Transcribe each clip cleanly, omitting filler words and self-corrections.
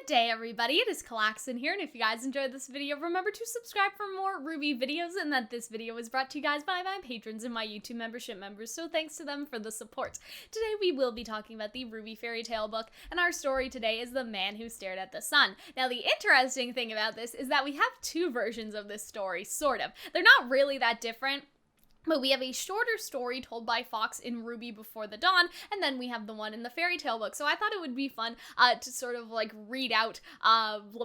Good day, everybody. It is Calxiyn here, and if you guys enjoyed this video, remember to subscribe for more RWBY videos, and that this video was brought to you guys by my patrons and my YouTube membership members, so thanks to them for the support. Today we will be talking about the RWBY fairy tale book, and our story today is The Man Who Stared at the Sun. Now, the interesting thing about this is that we have two versions of this story, sort of. They're not really that different. But we have a shorter story told by Fawkes in RWBY Before the Dawn, and then we have the one in the fairy tale book. So I thought it would be fun to sort of like read out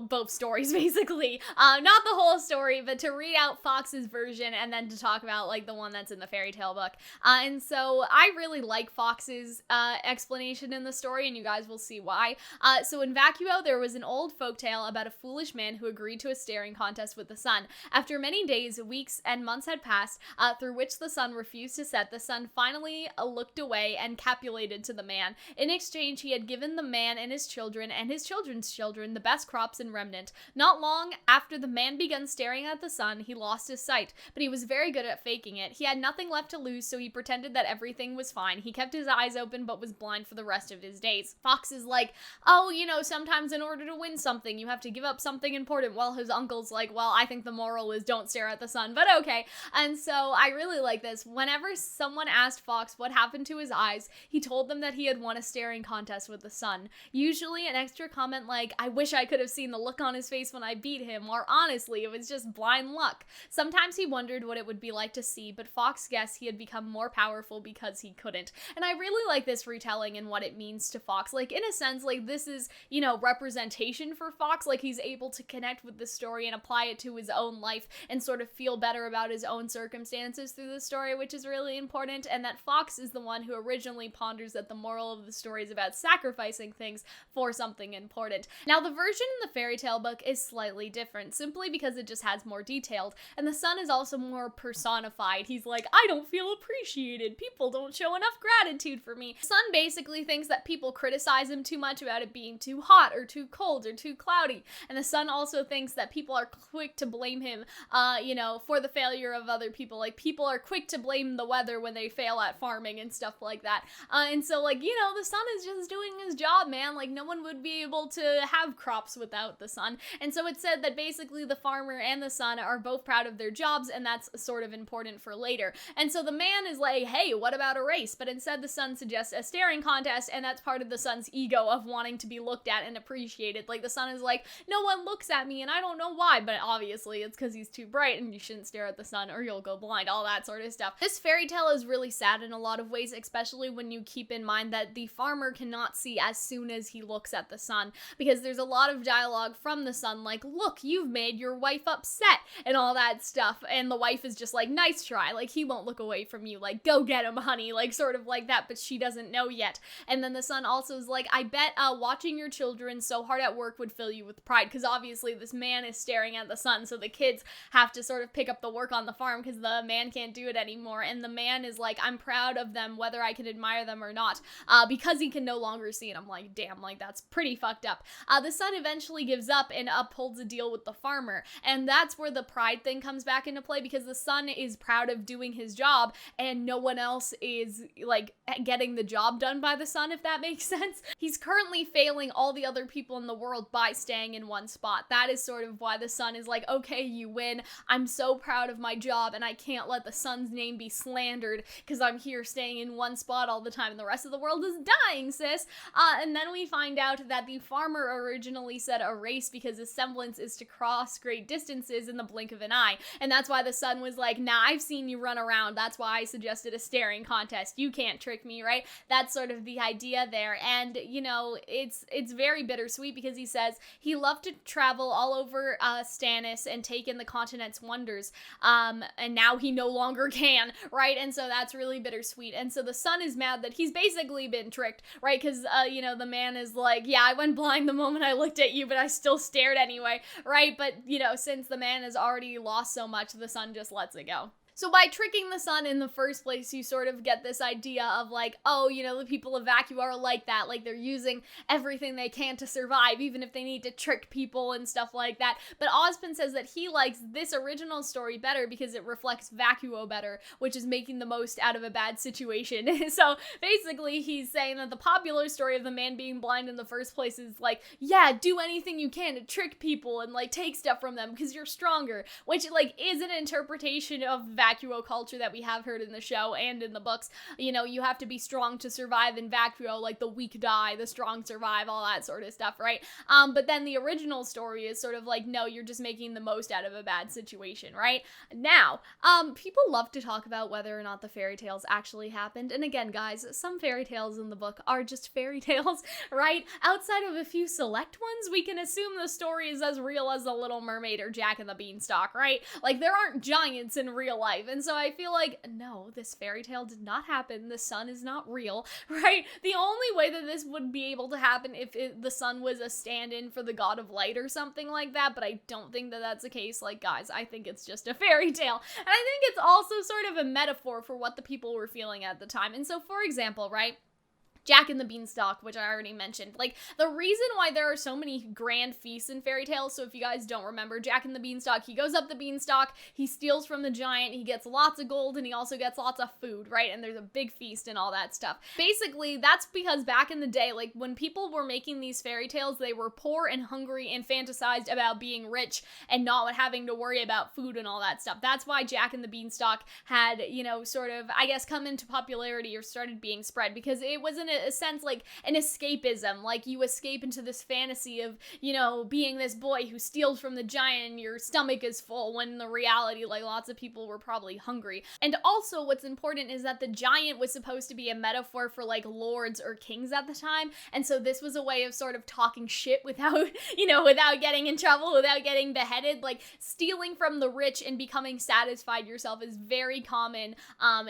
both stories, basically. Not the whole story, but to read out Fawkes' version and then to talk about like the one that's in the fairy tale book. And so I really like Fawkes' explanation in the story, and you guys will see why. So in Vacuo, there was an old folktale about a foolish man who agreed to a staring contest with the sun. After many days, weeks, and months had passed, through which the sun refused to set, the sun finally looked away and capitulated to the man. In exchange, he had given the man and his children's children the best crops in Remnant. Not long after the man began staring at the sun, he lost his sight, but he was very good at faking it. He had nothing left to lose, so he pretended that everything was fine. He kept his eyes open, but was blind for the rest of his days. Fawkes is like, oh, you know, sometimes in order to win something, you have to give up something important. Well, his uncle's like, well, I think the moral is don't stare at the sun, but okay. And so I really like this. Whenever someone asked Fawkes what happened to his eyes, he told them that he had won a staring contest with the sun. Usually an extra comment like, I wish I could have seen the look on his face when I beat him, or honestly, it was just blind luck. Sometimes he wondered what it would be like to see, but Fawkes guessed he had become more powerful because he couldn't. And I really like this retelling and what it means to Fawkes. Like, in a sense, like, this is, you know, representation for Fawkes. Like, he's able to connect with the story and apply it to his own life and sort of feel better about his own circumstances through the story, which is really important, and that Fawkes is the one who originally ponders that the moral of the story is about sacrificing things for something important. Now, the version in the fairy tale book is slightly different, simply because it just has more details, and the sun is also more personified. He's like, I don't feel appreciated. People don't show enough gratitude for me. The sun basically thinks that people criticize him too much about it being too hot or too cold or too cloudy, and the sun also thinks that people are quick to blame him, you know, for the failure of other people. Like, people are quick to blame the weather when they fail at farming and stuff like that. And so, like, you know, the sun is just doing his job, man. Like, no one would be able to have crops without the sun. And so it's said that basically the farmer and the sun are both proud of their jobs, and that's sort of important for later. And so the man is like, hey, what about a race? But instead the sun suggests a staring contest, and that's part of the sun's ego of wanting to be looked at and appreciated. Like, the sun is like, no one looks at me, and I don't know why, but obviously it's because he's too bright, and you shouldn't stare at the sun or you'll go blind, all that sort of stuff. This fairy tale is really sad in a lot of ways, especially when you keep in mind that the farmer cannot see as soon as he looks at the sun, because there's a lot of dialogue from the sun like, look, you've made your wife upset, and all that stuff, and the wife is just like, nice try, like, he won't look away from you, like, go get him, honey, like, sort of like that, but she doesn't know yet. And then the sun also is like, I bet watching your children so hard at work would fill you with pride, because obviously this man is staring at the sun, so the kids have to sort of pick up the work on the farm because the man can't do it anymore, and the man is like, I'm proud of them whether I can admire them or not, because he can no longer see. And I'm like, damn, like, that's pretty fucked up. The sun eventually gives up and upholds a deal with the farmer, and that's where the pride thing comes back into play, because the sun is proud of doing his job and no one else is like getting the job done by the sun, if that makes sense. He's currently failing all the other people in the world by staying in one spot. That is sort of why the sun is like, okay, you win, I'm so proud of my job and I can't let the sun's name be slandered because I'm here staying in one spot all the time and the rest of the world is dying, sis. And then we find out that the farmer originally said a race because his semblance is to cross great distances in the blink of an eye, and that's why the sun was like, nah, I've seen you run around, that's why I suggested a staring contest, you can't trick me, right? That's sort of the idea there. And you know, it's very bittersweet because he says he loved to travel all over Stannis and take in the continent's wonders, and now he no longer can, right? And so that's really bittersweet. And so the sun is mad that he's basically been tricked, right? Because you know, the man is like, yeah, I went blind the moment I looked at you, but I still stared anyway, right? But you know, since the man has already lost so much, the sun just lets it go. So by tricking the sun in the first place, you sort of get this idea of like, oh, you know, the people of Vacuo are like that. Like they're using everything they can to survive, even if they need to trick people and stuff like that. But Ozpin says that he likes this original story better because it reflects Vacuo better, which is making the most out of a bad situation. So basically he's saying that the popular story of the man being blind in the first place is like, yeah, do anything you can to trick people and like take stuff from them because you're stronger, which like is an interpretation of Vacuo culture that we have heard in the show and in the books. You know, you have to be strong to survive in Vacuo, like the weak die, the strong survive, all that sort of stuff, right? But then the original story is sort of like, no, you're just making the most out of a bad situation, right? Now, people love to talk about whether or not the fairy tales actually happened, and again, guys, some fairy tales in the book are just fairy tales, right? Outside of a few select ones, we can assume the story is as real as The Little Mermaid or Jack and the Beanstalk, right? Like, there aren't giants in real life, and so I feel like, no, this fairy tale did not happen, the sun is not real, right? The only way that this would be able to happen if the sun was a stand-in for the god of light or something like that, but I don't think that that's the case. Like, guys, I think it's just a fairy tale, and I think it's also sort of a metaphor for what the people were feeling at the time. And so, for example, right, Jack and the Beanstalk, which I already mentioned. Like, the reason why there are so many grand feasts in fairy tales, so if you guys don't remember, Jack and the Beanstalk, he goes up the beanstalk, he steals from the giant, he gets lots of gold, and he also gets lots of food, right? And there's a big feast and all that stuff. Basically, that's because back in the day, like, when people were making these fairy tales, they were poor and hungry and fantasized about being rich and not having to worry about food and all that stuff. That's why Jack and the Beanstalk had, you know, sort of, I guess, come into popularity or started being spread, because it wasn't a sense like an escapism, like you escape into this fantasy of, you know, being this boy who steals from the giant and your stomach is full, when in the reality, like, lots of people were probably hungry. And also what's important is that the giant was supposed to be a metaphor for like lords or kings at the time, and so this was a way of sort of talking shit without, you know, without getting in trouble, without getting beheaded. Like, stealing from the rich and becoming satisfied yourself is very common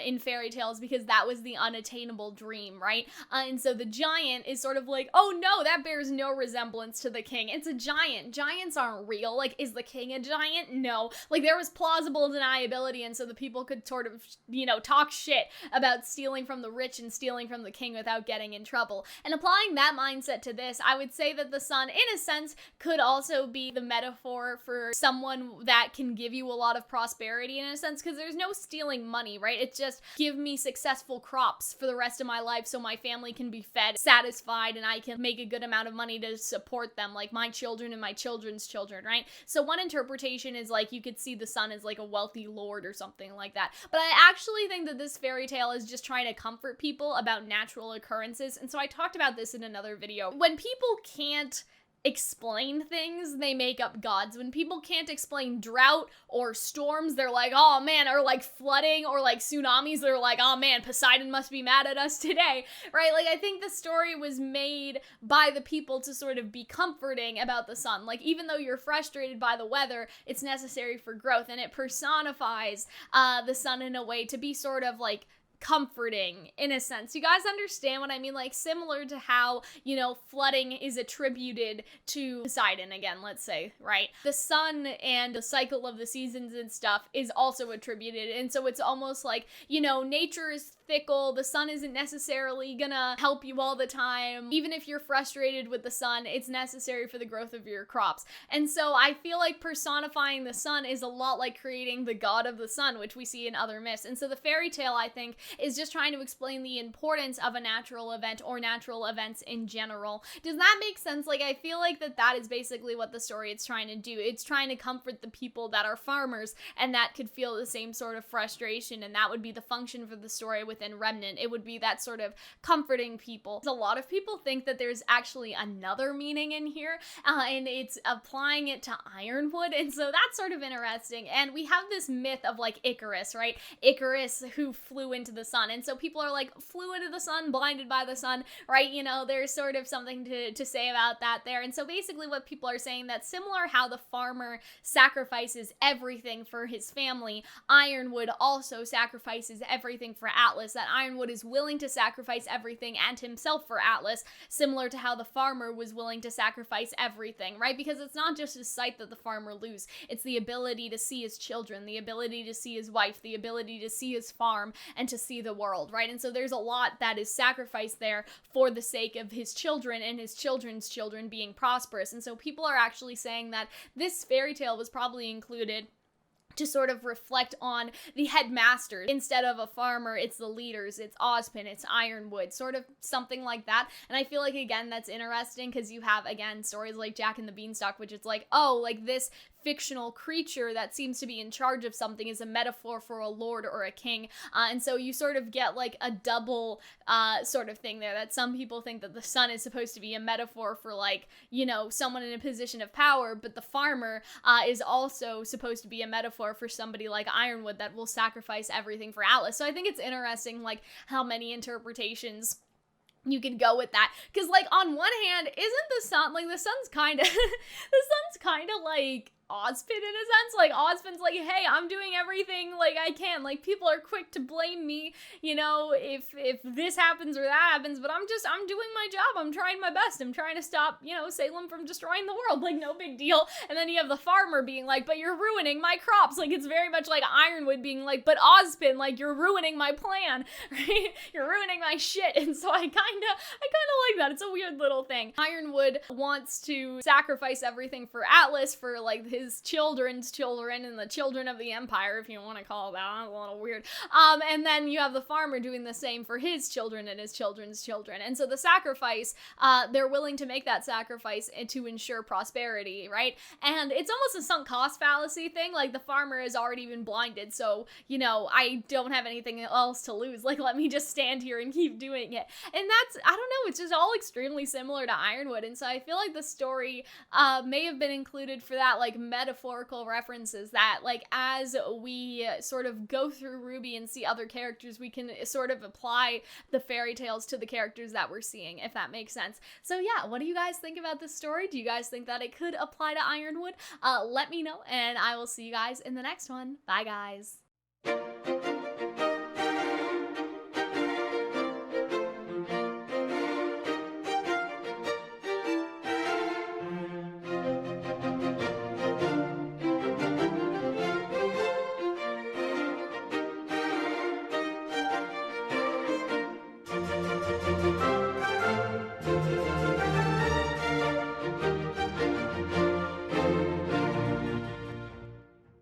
in fairy tales, because that was the unattainable dream, right? And so the giant is sort of like, oh no, that bears no resemblance to the king. It's a giant. Giants aren't real. Like, is the king a giant? No. Like, there was plausible deniability, and so the people could sort of, you know, talk shit about stealing from the rich and stealing from the king without getting in trouble. And applying that mindset to this, I would say that the sun, in a sense, could also be the metaphor for someone that can give you a lot of prosperity, in a sense, because there's no stealing money, right? It's just, give me successful crops for the rest of my life so my family can be fed, satisfied, and I can make a good amount of money to support them, like my children and my children's children, right? So one interpretation is like, you could see the sun as like a wealthy lord or something like that. But I actually think that this fairy tale is just trying to comfort people about natural occurrences. And so I talked about this in another video. When people can't explain things, they make up gods. When people can't explain drought or storms, they're like, oh man, or like flooding or like tsunamis, they're like, oh man, Poseidon must be mad at us today, right? Like, I think the story was made by the people to sort of be comforting about the sun. Like, even though you're frustrated by the weather, it's necessary for growth, and it personifies the sun in a way to be sort of like comforting, in a sense. You guys understand what I mean? Like, similar to how, you know, flooding is attributed to Poseidon, again, let's say, right? The sun and the cycle of the seasons and stuff is also attributed, and so it's almost like, you know, nature is fickle, the sun isn't necessarily gonna help you all the time. Even if you're frustrated with the sun, it's necessary for the growth of your crops. And so I feel like personifying the sun is a lot like creating the god of the sun, which we see in other myths. And so the fairy tale, I think, is just trying to explain the importance of a natural event or natural events in general. Does that make sense? Like, I feel like that is basically what the story is trying to do. It's trying to comfort the people that are farmers and that could feel the same sort of frustration, and that would be the function for the story within Remnant. It would be that sort of comforting people. A lot of people think that there's actually another meaning in here, and it's applying it to Ironwood, and so that's sort of interesting. And we have this myth of like Icarus, right? Icarus who flew into the sun, and so people are like, flew into the sun, blinded by the sun, right? You know, there's sort of something to say about that there. And so basically what people are saying, that similar how the farmer sacrifices everything for his family, Ironwood also sacrifices everything for Atlas, Atlas, that Ironwood is willing to sacrifice everything and himself for Atlas, similar to how the farmer was willing to sacrifice everything, right? Because it's not just his sight that the farmer loses, it's the ability to see his children, the ability to see his wife, the ability to see his farm, and to see the world, right? And so there's a lot that is sacrificed there for the sake of his children and his children's children being prosperous. And so people are actually saying that this fairy tale was probably included to sort of reflect on the headmasters. Instead of a farmer, it's the leaders, it's Ozpin, it's Ironwood, sort of something like that. And I feel like, again, that's interesting because you have, again, stories like Jack and the Beanstalk, which it's like, oh, like this fictional creature that seems to be in charge of something is a metaphor for a lord or a king. And so you sort of get like a double sort of thing there, that some people think that the sun is supposed to be a metaphor for, like, you know, someone in a position of power, but the farmer is also supposed to be a metaphor for somebody like Ironwood that will sacrifice everything for Atlas. So I think it's interesting, like, how many interpretations you could go with that, because, like, on one hand, isn't the sun, like, the sun's kind of like Ozpin in a sense. Like, Ozpin's like, hey, I'm doing everything like I can, like, people are quick to blame me, you know, if this happens or that happens, but I'm doing my job, I'm trying my best, I'm trying to stop, you know, Salem from destroying the world, like, no big deal. And then you have the farmer being like, but you're ruining my crops. Like, it's very much like Ironwood being like, but Ozpin, like, you're ruining my plan, right? You're ruining my shit. And so I kind of like that. It's a weird little thing. Ironwood wants to sacrifice everything for Atlas, for, like, his children's children and the children of the Empire, if you want to call it that. That's a little weird. And then you have the farmer doing the same for his children and his children's children. And so the sacrifice, they're willing to make that sacrifice to ensure prosperity, right? And it's almost a sunk cost fallacy thing. Like, the farmer has already been blinded, so, you know, I don't have anything else to lose. Like, let me just stand here and keep doing it. And that's, I don't know, it's just all extremely similar to Ironwood. And so I feel like the story may have been included for that, like, metaphorical references, that, like, as we sort of go through RWBY and see other characters, we can sort of apply the fairy tales to the characters that we're seeing, if that makes sense. So yeah, what do you guys think about this story? Do you guys think that it could apply to Ironwood? Let me know, and I will see you guys in the next one. Bye, guys.